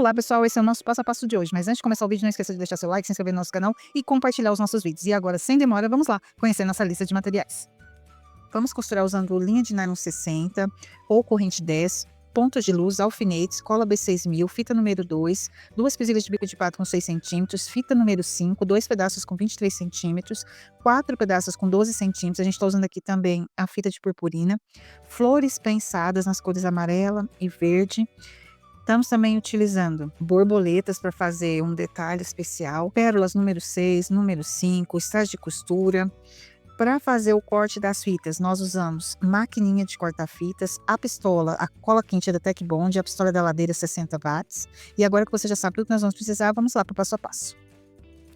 Olá pessoal, esse é o nosso passo a passo de hoje, mas antes de começar o vídeo não esqueça de deixar seu like, se inscrever no nosso canal e compartilhar os nossos vídeos. E agora, sem demora, vamos lá conhecer nossa lista de materiais. Vamos costurar usando linha de nylon 60 ou corrente 10, pontas de luz, alfinetes, cola B6000, fita número 2, duas presilhas de bico de pato com 6 cm, fita número 5, dois pedaços com 23 cm, quatro pedaços com 12 cm, a gente está usando aqui também a fita de purpurina, flores prensadas nas cores amarela e verde. Estamos também utilizando borboletas para fazer um detalhe especial, pérolas número 6, número 5, strass de costura. Para fazer o corte das fitas, nós usamos maquininha de cortar fitas, a pistola, a cola quente da Tec Bond, a pistola da ladeira 60 watts. E agora que você já sabe tudo que nós vamos precisar, vamos lá para o passo a passo.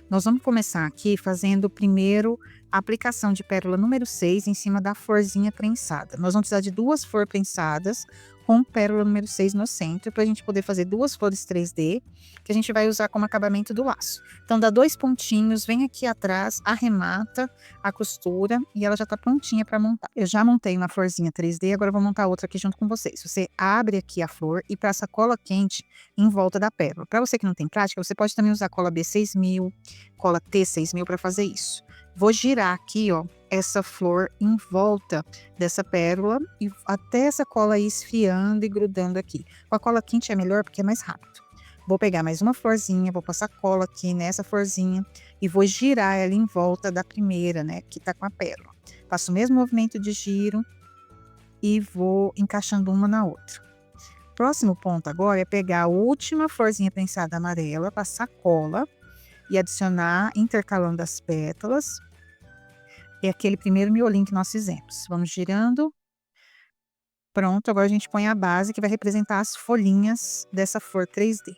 Nós vamos começar aqui fazendo primeiro a aplicação de pérola número 6 em cima da florzinha prensada. Nós vamos precisar de duas flores prensadas com pérola número 6 no centro, para a gente poder fazer duas flores 3D, que a gente vai usar como acabamento do laço. Então, dá dois pontinhos, vem aqui atrás, arremata a costura e ela já está prontinha para montar. Eu já montei uma florzinha 3D, agora eu vou montar outra aqui junto com vocês. Você abre aqui a flor e passa cola quente em volta da pérola. Para você que não tem prática, você pode também usar cola B6000, cola T6000 para fazer isso. Vou girar aqui, ó, essa flor em volta dessa pérola e até essa cola ir esfriando e grudando aqui. Com a cola quente é melhor porque é mais rápido. Vou pegar mais uma florzinha, vou passar cola aqui nessa florzinha e vou girar ela em volta da primeira, né, que tá com a pérola. Faço o mesmo movimento de giro e vou encaixando uma na outra. Próximo ponto agora é pegar a última florzinha prensada amarela, passar cola e adicionar intercalando as pétalas. É aquele primeiro miolinho que nós fizemos. Vamos girando. Pronto, agora a gente põe a base que vai representar as folhinhas dessa flor 3D.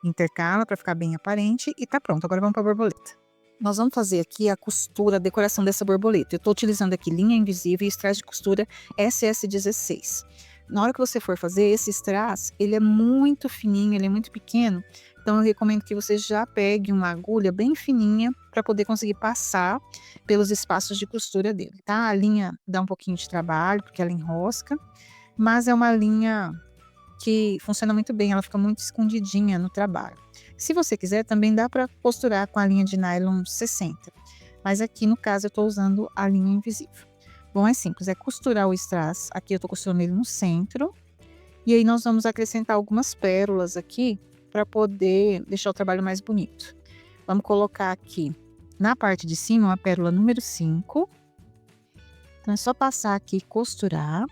Intercala para ficar bem aparente e tá pronto. Agora vamos para a borboleta. Nós vamos fazer aqui a costura, a decoração dessa borboleta. Eu estou utilizando aqui linha invisível e strass de costura SS16. Na hora que você for fazer esse strass, ele é muito fininho, ele é muito pequeno. Então eu recomendo que você já pegue uma agulha bem fininha para poder conseguir passar pelos espaços de costura dele, tá? A linha dá um pouquinho de trabalho porque ela enrosca, mas é uma linha que funciona muito bem, ela fica muito escondidinha no trabalho. Se você quiser, também dá para costurar com a linha de nylon 60, mas aqui no caso eu estou usando a linha invisível. Bom, é simples, é costurar o strass, aqui eu estou costurando ele no centro, e aí nós vamos acrescentar algumas pérolas aqui, para poder deixar o trabalho mais bonito. Vamos colocar aqui na parte de cima uma pérola número 5. Então é só passar aqui e costurar.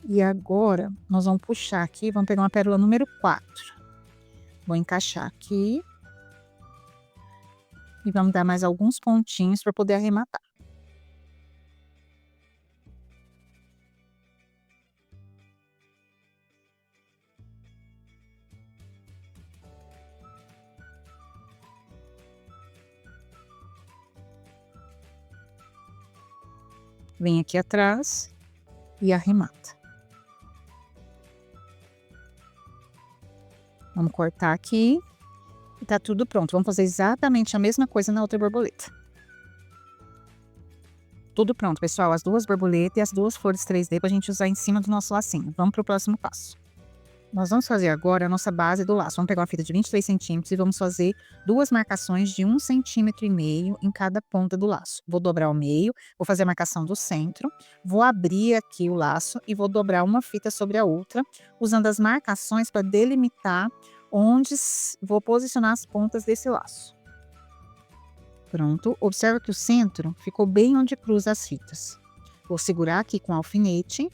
E agora nós vamos puxar aqui, vamos pegar uma pérola número 4. Vou encaixar aqui. E vamos dar mais alguns pontinhos para poder arrematar. Vem aqui atrás e arremata. Vamos cortar aqui e tá tudo pronto. Vamos fazer exatamente a mesma coisa na outra borboleta. Tudo pronto, pessoal. As duas borboletas e as duas flores 3D para a gente usar em cima do nosso lacinho. Vamos para o próximo passo. Nós vamos fazer agora a nossa base do laço. Vamos pegar uma fita de 23 centímetros e vamos fazer duas marcações de 1,5 cm em cada ponta do laço. Vou dobrar o meio, vou fazer a marcação do centro, vou abrir aqui o laço e vou dobrar uma fita sobre a outra, usando as marcações para delimitar onde vou posicionar as pontas desse laço. Pronto, observa que o centro ficou bem onde cruza as fitas. Vou segurar aqui com o alfinete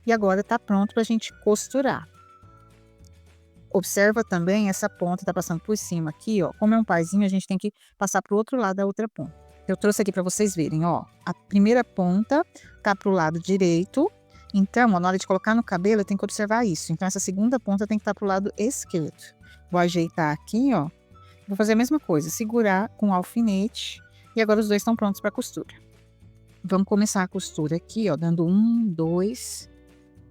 e agora tá pronto para a gente costurar. Observa também essa ponta tá passando por cima aqui, ó. Como é um parzinho, a gente tem que passar pro outro lado da outra ponta. Eu trouxe aqui para vocês verem, ó. A primeira ponta tá pro lado direito. Então, ó, na hora de colocar no cabelo, eu tenho que observar isso. Então, essa segunda ponta tem que estar pro lado esquerdo. Vou ajeitar aqui, ó. Vou fazer a mesma coisa, segurar com o alfinete. E agora os dois estão prontos para costura. Vamos começar a costura aqui, ó, dando 1, 2,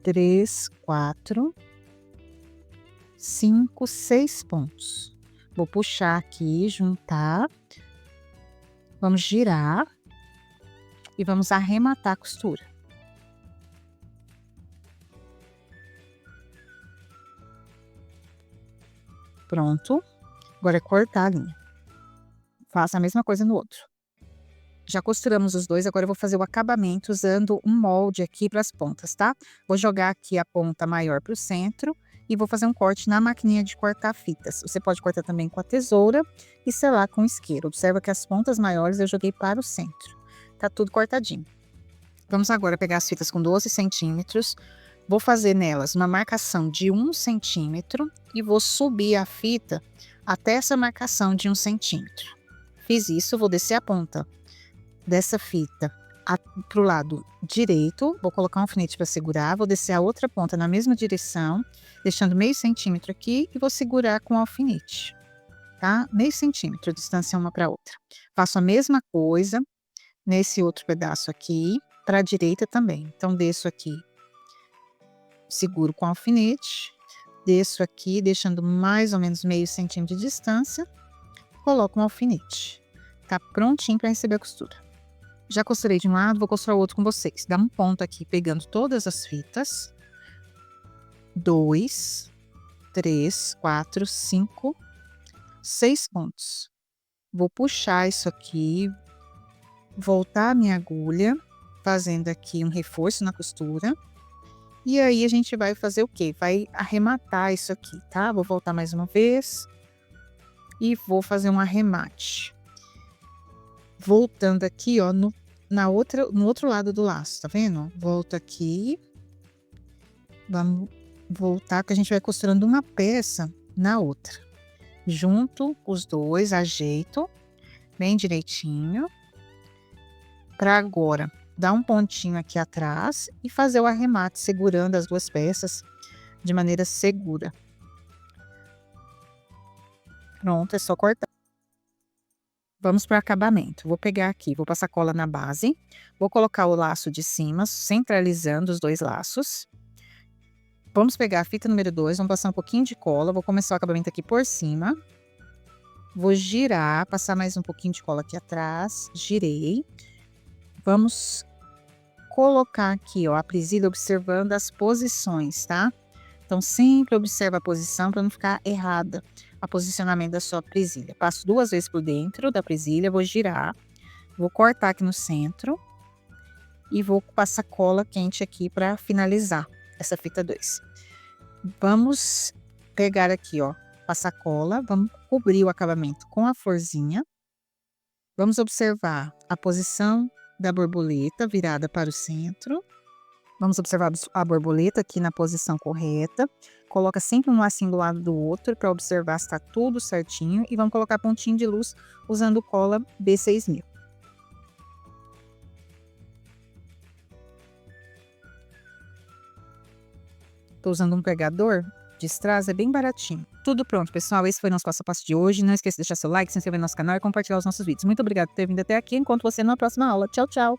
3, 4... 5, 6 pontos. Vou puxar aqui, juntar. Vamos girar. E vamos arrematar a costura. Pronto. Agora é cortar a linha. Faça a mesma coisa no outro. Já costuramos os dois, agora eu vou fazer o acabamento usando um molde aqui para as pontas, tá? Vou jogar aqui a ponta maior para o centro e vou fazer um corte na maquininha de cortar fitas. Você pode cortar também com a tesoura e selar com isqueiro. Observa que as pontas maiores eu joguei para o centro. Tá tudo cortadinho. Vamos agora pegar as fitas com 12 centímetros. Vou fazer nelas uma marcação de 1 centímetro e vou subir a fita até essa marcação de 1 centímetro. Fiz isso, vou descer a ponta dessa fita para o lado direito, vou colocar um alfinete para segurar, vou descer a outra ponta na mesma direção, deixando meio centímetro aqui e vou segurar com o alfinete, tá? Meio centímetro, distância uma para outra. Faço a mesma coisa nesse outro pedaço aqui, para a direita também. Então, desço aqui, seguro com o alfinete, desço aqui, deixando mais ou menos meio centímetro de distância, coloco um alfinete. Tá prontinho para receber a costura. Já costurei de um lado, vou costurar o outro com vocês. Dá um ponto aqui, pegando todas as fitas. 2, 3, 4, 5, 6 pontos. Vou puxar isso aqui, voltar a minha agulha, fazendo aqui um reforço na costura. E aí, a gente vai fazer o quê? Vai arrematar isso aqui, tá? Vou voltar mais uma vez. E vou fazer um arremate. Voltando aqui, ó, no outro lado do laço, tá vendo? Volto aqui. Vamos voltar, que a gente vai costurando uma peça na outra. Junto os dois, ajeito bem direitinho. Para agora, dar um pontinho aqui atrás e fazer o arremate, segurando as duas peças de maneira segura. Pronto, é só cortar. Vamos para o acabamento. Vou pegar aqui, vou passar cola na base. Vou colocar o laço de cima, centralizando os dois laços. Vamos pegar a fita número 2, vamos passar um pouquinho de cola. Vou começar o acabamento aqui por cima. Vou girar, passar mais um pouquinho de cola aqui atrás. Girei. Vamos colocar aqui, ó, a presilha observando as posições, tá? Então, sempre observa a posição para não ficar errada o posicionamento da sua presilha. Passo 2 vezes por dentro da presilha, vou girar, vou cortar aqui no centro e vou passar cola quente aqui para finalizar essa fita 2. Vamos pegar aqui, ó, passar cola, vamos cobrir o acabamento com a florzinha. Vamos observar a posição da borboleta virada para o centro. Vamos observar a borboleta aqui na posição correta. Coloca sempre um lacinho do lado do outro para observar se está tudo certinho. E vamos colocar pontinho de luz usando cola B6000. Estou usando um pregador de strass, é bem baratinho. Tudo pronto, pessoal. Esse foi o nosso passo a passo de hoje. Não esqueça de deixar seu like, se inscrever no nosso canal e compartilhar os nossos vídeos. Muito obrigada por ter vindo até aqui. Encontro você na próxima aula. Tchau, tchau!